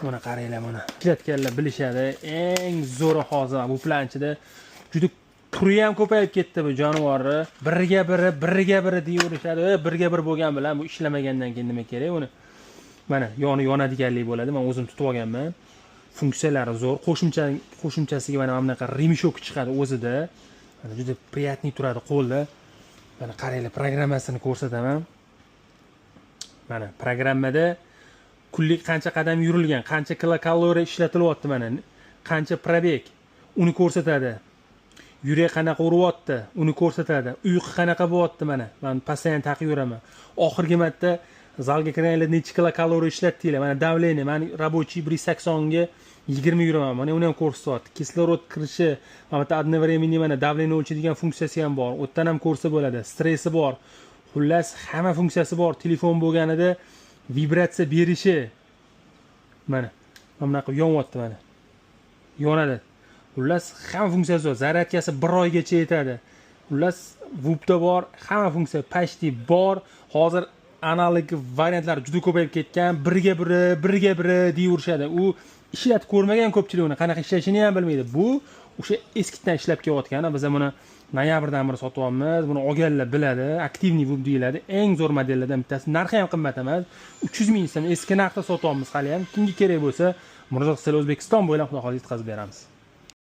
Mana qaranglar, mana ishlatganlar bilishadi. Eng zo'ri hozir bu planchida juda turi ham ko'payib ketdi bu jonivorni. Biriga biri deyverishadi. Biriga bir bo'lgan bilan bu ishlamagandan keyin nima kerak uni? Mana yonadiganlik bo'ladi. Men o'zim tutib olganman. Funksiyalari zo'r. Qo'shimchasiga mana bunaqa remishok chiqadi o'zida. Mana juda приятный turadi qo'lda. Mana qaranglar, programmasini ko'rsataman. Mana programmada kunlik qancha qadam yurilgan, qancha kilokaloriya ishlatilyapti, mana qancha probeg uni ko'rsatadi. Yurak qanaqa uryapti, uni ko'rsatadi. Uyqu qanaqa bo'lyapti, mana. Men pasayan taqib yuraman. Oxirgi marta zalga kirganlar necha kilokaloriya ishlatdinglar? Mana давление, men рабочий 180 ga 20 yuraman. Mana uni ham ko'rsatyapti. Kislorod kirishi, mana одновременно mana давление o'lchaydigan funksiyasi ham bor. O'tdan ham ko'rsa bo'ladi. Stressi bor. Xullas, hamma funksiyasi bor. Telefon bo'lganida vibratsiya berishi. Mana bunaqa yonyapti, mana. Yonadi. Xullas, hamma funksiyasi bor. Zaryadkasi 1 oygacha yetadi. Xullas, VUBda bor, hamma funksiya почти bor. Hozir analog variantlar juda ko'payib ketgan. Biriga biri deyurishadi. U ishlatib ko'rmagan ko'pchilik uni qanaqa ishlashini ham bilmaydi. Bu o'sha eskidan ishlab kelayotgani. Biz buni noyabrdan beri sotyapmiz. Buni olganlar biladi. Aktivniy VUB deyiladi. Eng zo'r modellardan bittasi. Narxi ham qimmat emas. 300 ming so'm eski narxda sotyapmiz hali ham. Kimga kerak bo'lsa, Mirzo O'zbekiston bo'ylab xudo xolis yetkazib beramiz.